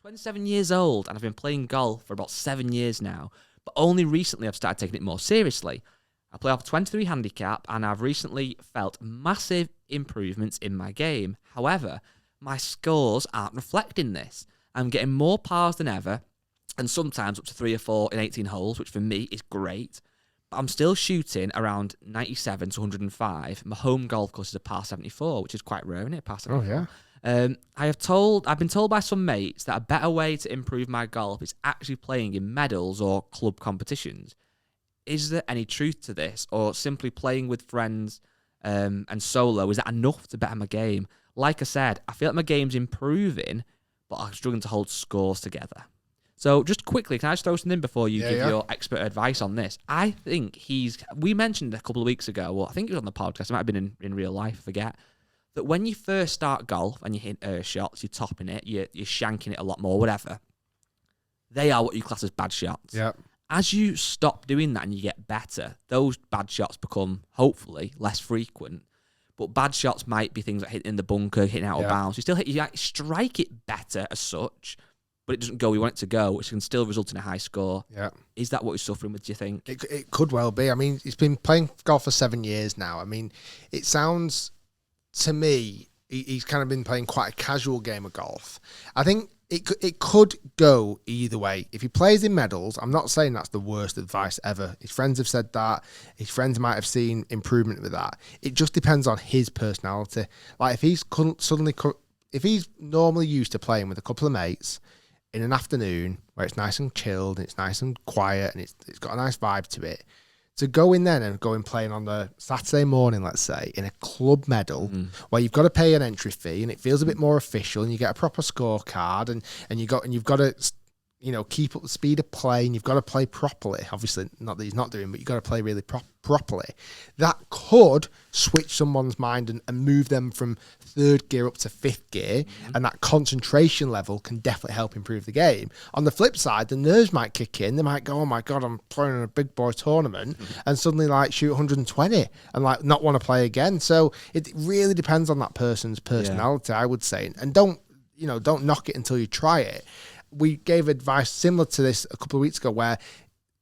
27 years old, and I've been playing golf for about 7 years now, but only recently I've started taking it more seriously. I play off a 23 handicap, and I've recently felt massive improvements in my game. However, my scores aren't reflecting this. I'm getting more pars than ever, and sometimes up to 3 or 4 in 18 holes, which for me is great. But I'm still shooting around 97 to 105. My home golf course is a par 74, which is quite rare, isn't it? Par 74. Oh, yeah. I've been told by some mates that a better way to improve my golf is actually playing in medals or club competitions. Is there any truth to this, or simply playing with friends and solo, is that enough to better my game? Like I said, I feel like my game's improving, but I'm struggling to hold scores together. So just quickly, can I just throw something in before you give your expert advice on this? I think we mentioned a couple of weeks ago, well, I think it was on the podcast, it might have been in real life, I forget, that when you first start golf and you hit shots, you're topping it, you're shanking it a lot more, whatever, they are what you class as bad shots. Yeah. As you stop doing that and you get better, those bad shots become, hopefully, less frequent. But bad shots might be things like hitting the bunker, hitting out of bounds. You strike it better as such, but it doesn't go where you want it to go, which can still result in a high score. Yeah. Is that what you're suffering with, do you think? It could well be. I mean, he's been playing golf for 7 years now. I mean, it sounds to me, he's kind of been playing quite a casual game of golf. I think it could go either way. If he plays in medals, I'm not saying that's the worst advice ever. His friends have said that. His friends might have seen improvement with that. It just depends on his personality. Like if he's normally used to playing with a couple of mates in an afternoon where it's nice and chilled and it's nice and quiet and it's got a nice vibe to it, to go in then and go and playing on the Saturday morning, let's say, in a club medal where you've got to pay an entry fee and it feels a bit more official and you get a proper scorecard and you've got to, you know, keep up the speed of play and you've got to play properly. Obviously, not that he's not doing, but you've got to play really properly. That could switch someone's mind and move them from third gear up to fifth gear, and that concentration level can definitely help improve the game. On the flip side, the nerves might kick in. They might go, oh my God, I'm playing in a big boy tournament, and suddenly like shoot 120 and like not want to play again. So it really depends on that person's personality, I would say. And don't knock it until you try it. We gave advice similar to this a couple of weeks ago where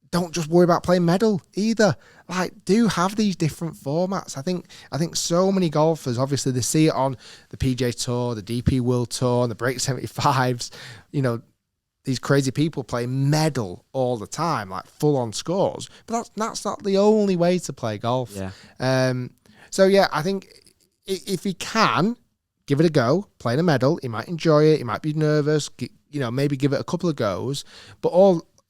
don't just worry about playing medal either. Like, do have these different formats. I think so many golfers, obviously, they see it on the PGA Tour, the DP World Tour, and the Break 75s. You know, these crazy people play medal all the time, like full-on scores. But that's not the only way to play golf. Yeah. So, yeah, I think if he can, give it a go, play in a medal. He might enjoy it. He might be nervous. You know, maybe give it a couple of goes. But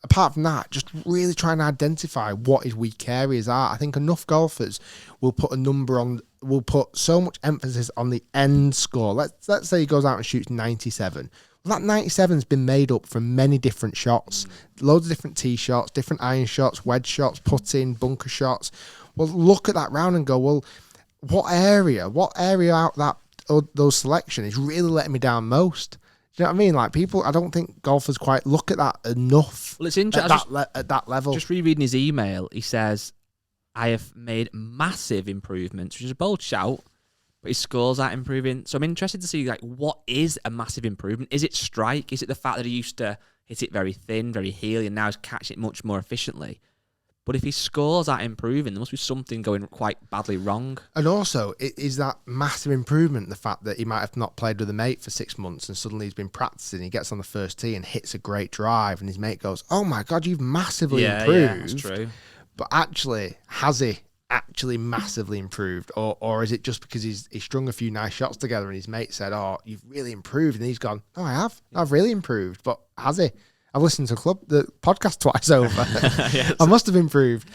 apart from that, just really try and identify what his weak areas are. I think enough golfers will put so much emphasis on the end score. Let's say he goes out and shoots 97. Well, that 97's been made up from many different shots, loads of different tee shots, different iron shots, wedge shots, putting, bunker shots. Well, look at that round and go, well, what area out those selection is really letting me down most? Do you know what I mean? Like, I don't think golfers quite look at that enough. Well, it's interesting. At that level. Just rereading his email, he says, I have made massive improvements, which is a bold shout, but his scores aren't improving. So I'm interested to see, like, what is a massive improvement? Is it strike? Is it the fact that he used to hit it very thin, very heely, and now he's catching it much more efficiently? But if his scores aren't improving, there must be something going quite badly wrong. And also, is that massive improvement the fact that he might have not played with a mate for 6 months and suddenly he's been practicing, he gets on the first tee and hits a great drive and his mate goes, oh my God, you've massively improved. Yeah, that's true. But actually, has he actually massively improved? Or is it just because he's strung a few nice shots together and his mate said, oh, you've really improved? And he's gone, oh, I have. I've really improved. But has he? I've listened to the podcast twice over. Yes. I must have improved.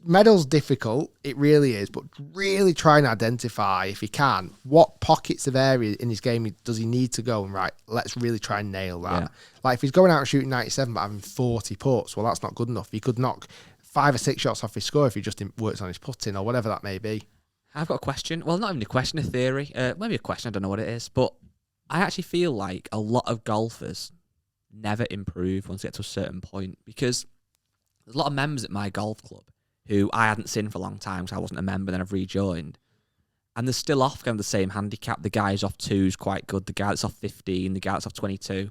Medal's difficult. It really is. But really try and identify, if he can, what pockets of area in his game does he need to go and, right, let's really try and nail that. Yeah. Like, if he's going out and shooting 97 but having 40 putts, well, that's not good enough. He could knock 5 or 6 shots off his score if he just works on his putting or whatever that may be. I've got a question. Well, not even a question, a theory. Maybe a question. I don't know what it is. But I actually feel like a lot of golfers never improve once they get to a certain point, because there's a lot of members at my golf club who I hadn't seen for a long time because I wasn't a member, then I've rejoined. and they're still off kind of the same handicap. The guy who's off 2 is quite good. The guy that's off 15, the guy that's off 22.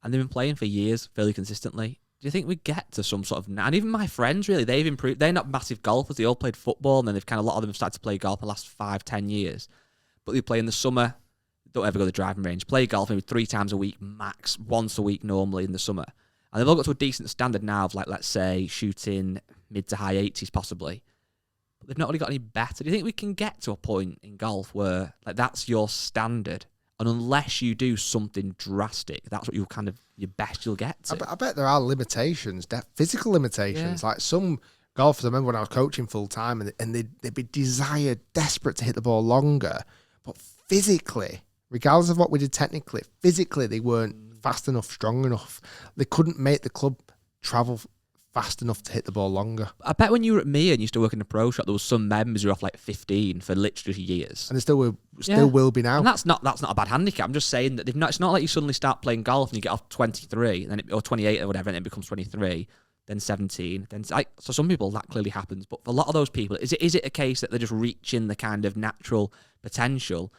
And they've been playing for years fairly consistently. Do you think we get to some sort of... And even my friends, really, they've improved. They're not massive golfers. They all played football, and then they've kind of... A lot of them have started to play golf in the last 5-10 years. But they play in the summer. Don't ever go to the driving range. Play golf maybe 3 times a week, max. Once a week normally in the summer. And they've all got to a decent standard now of, like, let's say, shooting mid to high 80s possibly. But they've not really got any better. Do you think we can get to a point in golf where, like, that's your standard? And unless you do something drastic, that's what you'll kind of, your best you'll get to. I bet there are limitations, physical limitations. Like some golfers, I remember when I was coaching full time, and they'd be desperate to hit the ball longer. But physically, regardless of what we did technically, physically, they weren't fast enough, strong enough. They couldn't make the club travel fast enough to hit the ball longer. I bet when you were at me and used to work in a pro shop, there was some members who were off like 15 for literally years. And they still will be now. And that's not a bad handicap. I'm just saying that it's not like you suddenly start playing golf and you get off 23 and then or 28 or whatever, and it becomes 23, then 17. So some people that clearly happens, but for a lot of those people, is it a case that they're just reaching the kind of natural potential?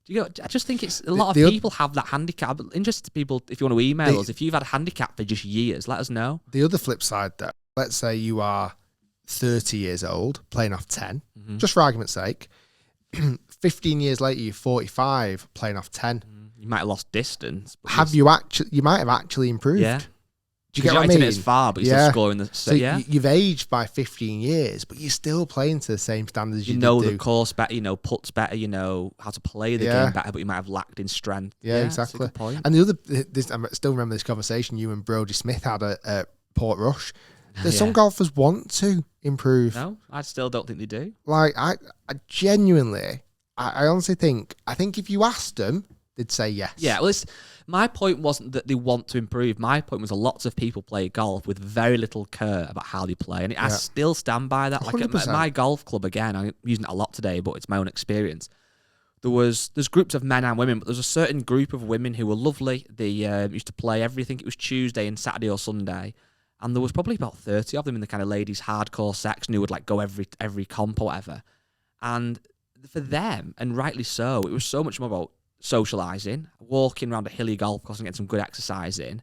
I just think it's a lot of people have that handicap. Interested people, if you want to email us, if you've had a handicap for just years, let us know. The other flip side, though, let's say you are 30 years old, playing off 10, just for argument's sake. 15 years later, you're 45, playing off 10. You might have lost distance. You might have actually improved. Yeah. Do you get what I mean? It as far, but you're still scoring the... So you've aged by 15 years, but you're still playing to the same standards you know did the course better, you know putts better, you know how to play the game better, but you might have lacked in strength. Yeah, exactly. That's a good point. And I still remember this conversation you and Brodie Smith had at Port Rush. There's some golfers want to improve. No, I still don't think they do. Like, I genuinely, I honestly think if you asked them, they'd say yes. Yeah, well, my point wasn't that they want to improve. My point was lots of people play golf with very little care about how they play. And I still stand by that. Like at my golf club, again, I'm using it a lot today, but it's my own experience. There's groups of men and women, but there's a certain group of women who were lovely. They used to play every, I think it was Tuesday and Saturday or Sunday. And there was probably about 30 of them in the kind of ladies' hardcore section who would like go every comp or whatever. And for them, and rightly so, it was so much more about socialising, walking around a hilly golf course and getting some good exercise in.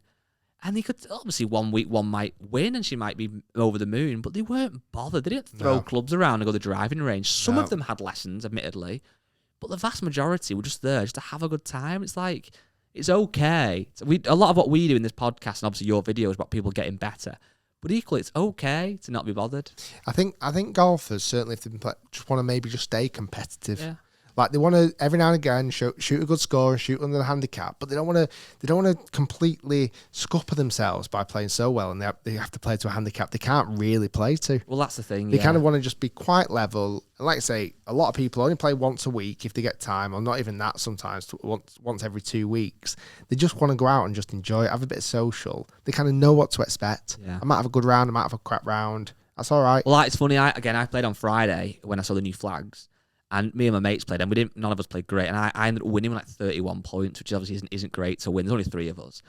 And they could, obviously, one week one might win and she might be over the moon, but they weren't bothered. They didn't throw clubs around and go to the driving range. Some of them had lessons, admittedly, but the vast majority were just there just to have a good time. It's like, it's okay. A lot of what we do in this podcast, and obviously your video, is about people getting better. But equally, it's okay to not be bothered. I think golfers, certainly if they just want to maybe just stay competitive. Yeah. Like they want to every now and again shoot a good score and shoot under the handicap, but they don't want to completely scupper themselves by playing so well, and they have to play to a handicap they can't really play to. Well, that's the thing. They kind of want to just be quite level. And like I say, a lot of people only play once a week if they get time, or not even that. Sometimes once every 2 weeks. They just want to go out and just enjoy it, have a bit of social. They kind of know what to expect. Yeah. I might have a good round, I might have a crap round. That's all right. Well, it's funny. I played on Friday when I saw the new flags. And me and my mates played, and none of us played great. And I ended up winning with like 31 points, which obviously isn't great to win. There's only 3 of us.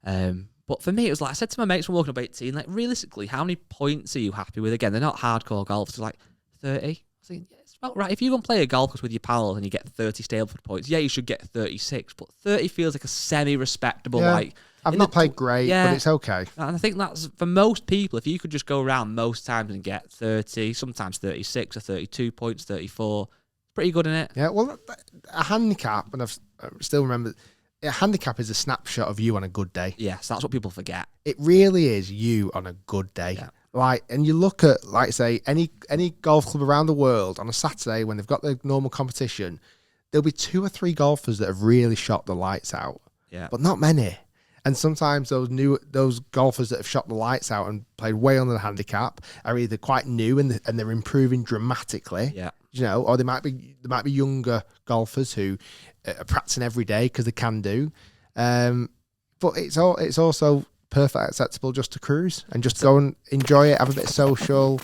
But for me, it was like, I said to my mates when walking up 18, like, realistically, how many points are you happy with? Again, they're not hardcore golfers, like 30. I was thinking, yeah, it's about right. If you go and play a golf course with your pals and you get 30 Stableford points, yeah, you should get 36. But 30 feels like a semi-respectable, like... I've not played great, but it's okay. And I think that's, for most people, if you could just go around most times and get 30, sometimes 36 or 32 points, 34... Pretty good, isn't it? Yeah, well, a handicap, and I still remember, a handicap is a snapshot of you on a good day. Yes, that's what people forget. It really is you on a good day. Yeah. Like, and you look at, like, say, any golf club around the world on a Saturday when they've got the normal competition, there'll be 2 or 3 golfers that have really shot the lights out. Yeah. But not many. And sometimes those golfers that have shot the lights out and played way under the handicap are either quite new and they're improving dramatically. Yeah. You know, or there might be younger golfers who are practicing every day because they can do. But it's also perfectly acceptable just to cruise and just go and enjoy it, have a bit of social,